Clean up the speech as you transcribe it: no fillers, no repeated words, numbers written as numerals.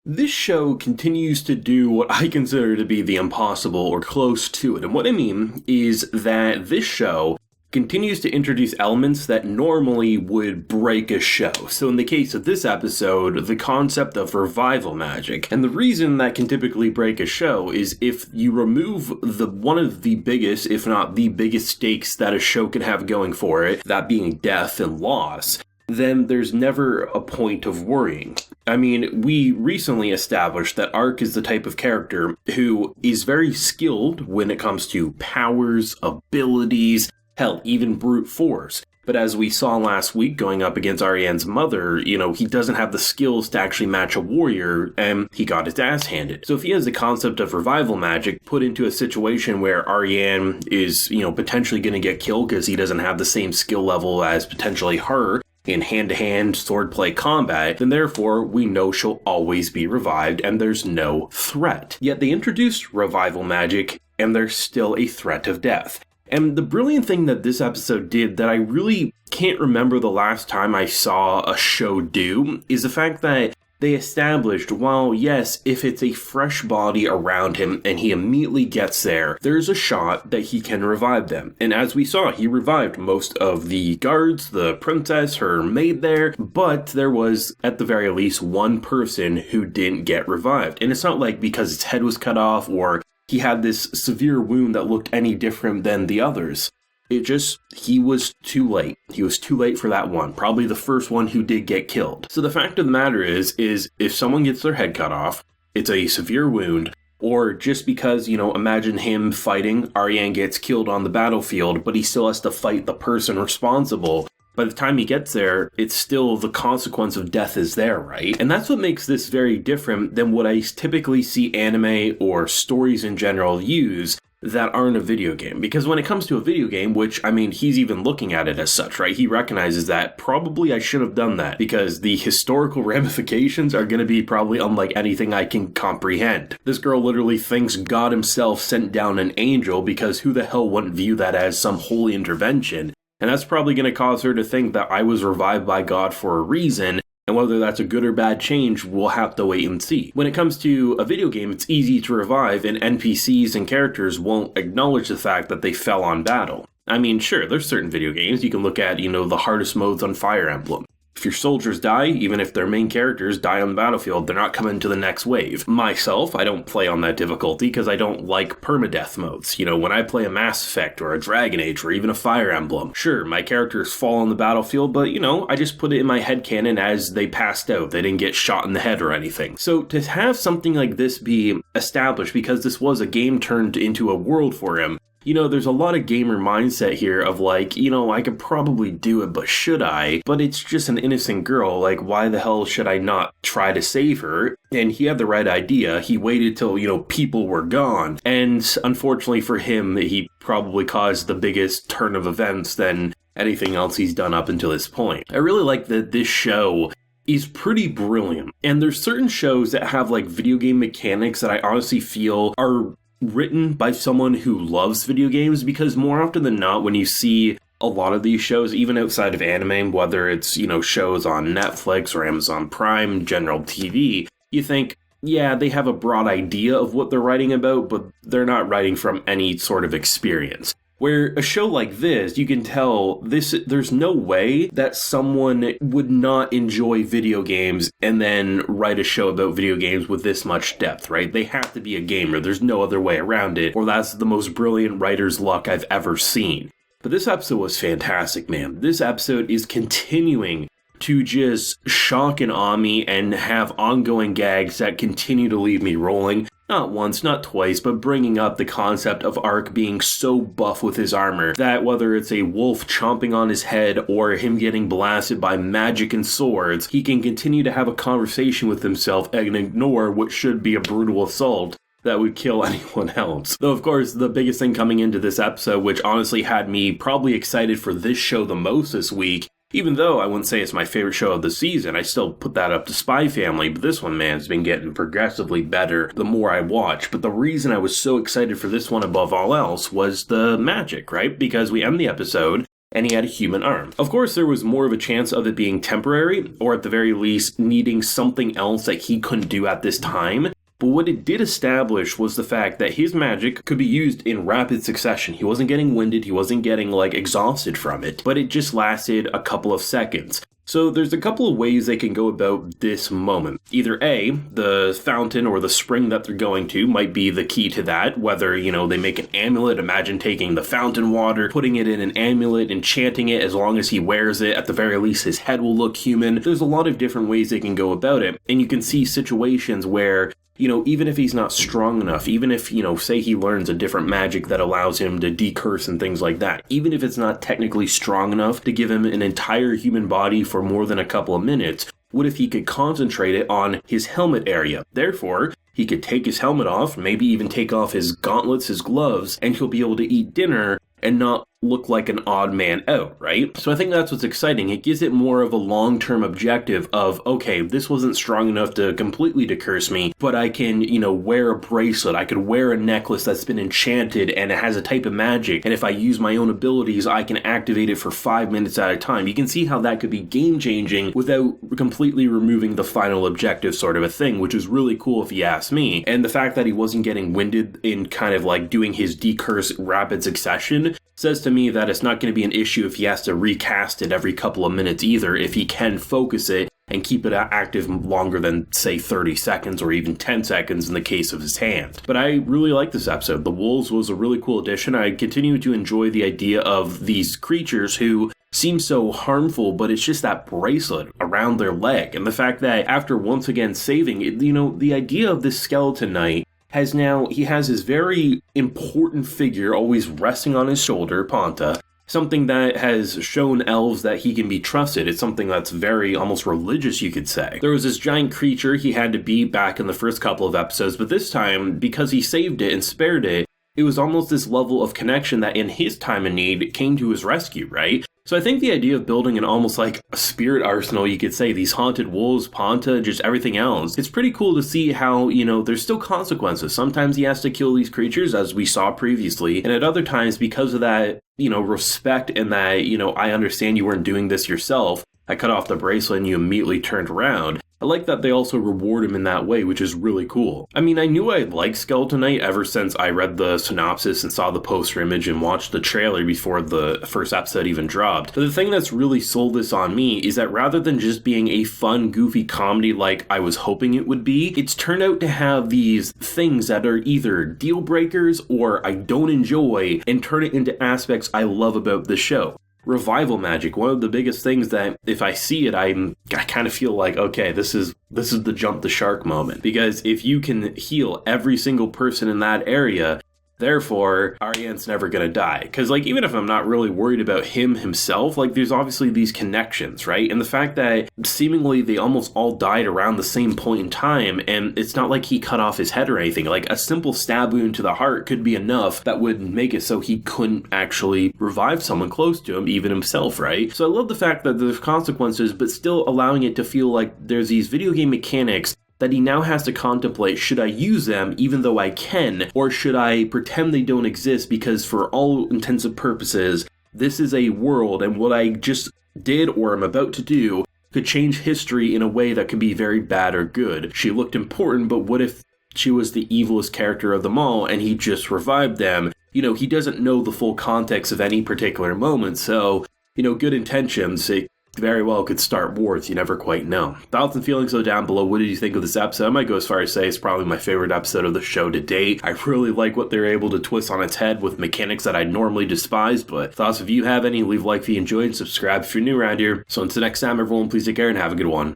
This show continues to do what I consider to be the impossible or close to it. And what I mean is that this show continues to introduce elements that normally would break a show. So in the case of this episode, the concept of revival magic. And the reason that can typically break a show is if you remove one of the biggest, if not the biggest stakes that a show can have going for it, that being death and loss, then there's never a point of worrying. I mean, we recently established that Ark is the type of character who is very skilled when it comes to powers, abilities, hell, even brute force. But as we saw last week going up against Ariane's mother, he doesn't have the skills to actually match a warrior, and he got his ass handed. So if he has the concept of revival magic put into a situation where Ariane is, potentially going to get killed because he doesn't have the same skill level as potentially her, in hand-to-hand swordplay combat, then therefore we know she'll always be revived and there's no threat. Yet they introduced revival magic and there's still a threat of death. And the brilliant thing that this episode did that I really can't remember the last time I saw a show do is the fact that they established, while yes, if it's a fresh body around him and he immediately gets there, there's a shot that he can revive them. And as we saw, he revived most of the guards, the princess, her maid there, but there was, at the very least, one person who didn't get revived. And it's not like because his head was cut off or he had this severe wound that looked any different than the others. He was too late. He was too late for that one. Probably the first one who did get killed. So the fact of the matter is if someone gets their head cut off, it's a severe wound, or just because, imagine him fighting, Ariane gets killed on the battlefield, but he still has to fight the person responsible. By the time he gets there, it's still the consequence of death is there, right? And that's what makes this very different than what I typically see anime or stories in general use that aren't a video game. Because when it comes to a video game, which, he's even looking at it as such, right? He recognizes that probably I should have done that because the historical ramifications are going to be probably unlike anything I can comprehend. This girl literally thinks God himself sent down an angel because who the hell wouldn't view that as some holy intervention? And that's probably going to cause her to think that I was revived by God for a reason. And whether that's a good or bad change, we'll have to wait and see. When it comes to a video game, it's easy to revive, and NPCs and characters won't acknowledge the fact that they fell on battle. Sure, there's certain video games. You can look at, the hardest modes on Fire Emblem. If your soldiers die, even if their main characters die on the battlefield, they're not coming to the next wave. Myself, I don't play on that difficulty because I don't like permadeath modes. When I play a Mass Effect or a Dragon Age or even a Fire Emblem, sure, my characters fall on the battlefield, but I just put it in my headcanon as they passed out. They didn't get shot in the head or anything. So to have something like this be established, because this was a game turned into a world for him, there's a lot of gamer mindset here of like, I could probably do it, but should I? But it's just an innocent girl. Like, why the hell should I not try to save her? And he had the right idea. He waited till, people were gone. And unfortunately for him, he probably caused the biggest turn of events than anything else he's done up until this point. I really like that this show is pretty brilliant. And there's certain shows that have like video game mechanics that I honestly feel are written by someone who loves video games, because more often than not, when you see a lot of these shows, even outside of anime, whether it's, shows on Netflix or Amazon Prime, general TV, you think, yeah, they have a broad idea of what they're writing about, but they're not writing from any sort of experience. Where a show like this, you can tell there's no way that someone would not enjoy video games and then write a show about video games with this much depth, right? They have to be a gamer. There's no other way around it, or that's the most brilliant writer's luck I've ever seen. But this episode was fantastic, man. This episode is continuing to just shock and awe me and have ongoing gags that continue to leave me rolling. Not once, not twice, but bringing up the concept of Ark being so buff with his armor that whether it's a wolf chomping on his head or him getting blasted by magic and swords, he can continue to have a conversation with himself and ignore what should be a brutal assault that would kill anyone else. Though, of course, the biggest thing coming into this episode, which honestly had me probably excited for this show the most this week, even though I wouldn't say it's my favorite show of the season, I still put that up to Spy Family, but this one, man, has been getting progressively better the more I watch. But the reason I was so excited for this one above all else was the magic, right? Because we end the episode, and he had a human arm. Of course, there was more of a chance of it being temporary, or at the very least, needing something else that he couldn't do at this time. But what it did establish was the fact that his magic could be used in rapid succession. He wasn't getting winded, he wasn't getting, exhausted from it, but it just lasted a couple of seconds. So there's a couple of ways they can go about this moment. Either A, the fountain or the spring that they're going to might be the key to that, whether, they make an amulet. Imagine taking the fountain water, putting it in an amulet, enchanting it. As long as he wears it, at the very least his head will look human. There's a lot of different ways they can go about it, and you can see situations where even if he's not strong enough, even if, say he learns a different magic that allows him to decurse and things like that, even if it's not technically strong enough to give him an entire human body for more than a couple of minutes, what if he could concentrate it on his helmet area? Therefore, he could take his helmet off, maybe even take off his gauntlets, his gloves, and he'll be able to eat dinner and not look like an odd man out, right? So I think that's what's exciting. It gives it more of a long-term objective of, okay, this wasn't strong enough to completely decurse me, but I can, wear a bracelet. I could wear a necklace that's been enchanted and it has a type of magic. And if I use my own abilities, I can activate it for 5 minutes at a time. You can see how that could be game-changing without completely removing the final objective sort of a thing, which is really cool if you ask me. And the fact that he wasn't getting winded in kind of doing his decurse rapid succession says to me that it's not going to be an issue if he has to recast it every couple of minutes either, if he can focus it and keep it active longer than, say, 30 seconds or even 10 seconds in the case of his hand. But I really like this episode. The Wolves was a really cool addition. I continue to enjoy the idea of these creatures who seem so harmful, but it's just that bracelet around their leg. And the fact that after once again saving it, the idea of this skeleton knight he has his very important figure always resting on his shoulder, Ponta, something that has shown elves that he can be trusted. It's something that's very almost religious, you could say. There was this giant creature he had to beat back in the first couple of episodes, but this time, because he saved it and spared it, it was almost this level of connection that in his time of need came to his rescue, right? So I think the idea of building an almost like a spirit arsenal, you could say, these haunted wolves, Ponta, just everything else, it's pretty cool to see how, there's still consequences. Sometimes he has to kill these creatures, as we saw previously, and at other times, because of that, respect and that, I understand you weren't doing this yourself, I cut off the bracelet and you immediately turned around. I like that they also reward him in that way, which is really cool. I mean, I knew I liked Skeleton Knight ever since I read the synopsis and saw the poster image and watched the trailer before the first episode even dropped. But the thing that's really sold this on me is that rather than just being a fun, goofy comedy like I was hoping it would be, it's turned out to have these things that are either deal breakers or I don't enjoy and turn it into aspects I love about the show. Revival magic, one of the biggest things that if I see it, I kind of feel like, okay, this is the jump the shark moment. Because if you can heal every single person in that area, therefore, Ariane's never gonna die. Because, even if I'm not really worried about him himself, there's obviously these connections, right? And the fact that seemingly they almost all died around the same point in time, and it's not like he cut off his head or anything. A simple stab wound to the heart could be enough that would make it so he couldn't actually revive someone close to him, even himself, right? So I love the fact that there's consequences, but still allowing it to feel like there's these video game mechanics that he now has to contemplate, should I use them even though I can, or should I pretend they don't exist because for all intents and purposes, this is a world and what I just did or am about to do could change history in a way that could be very bad or good. She looked important, but what if she was the evilest character of them all and he just revived them? He doesn't know the full context of any particular moment, so, good intentions, it very well could start wars, you never quite know. Thoughts and feelings though down below. What did you think of this episode? I might go as far as say it's probably my favorite episode of the show to date. I really like what they're able to twist on its head with mechanics that I normally despise, but thoughts if you have any, leave a like if you enjoyed, subscribe if you're new around here. So until next time everyone, please take care and have a good one.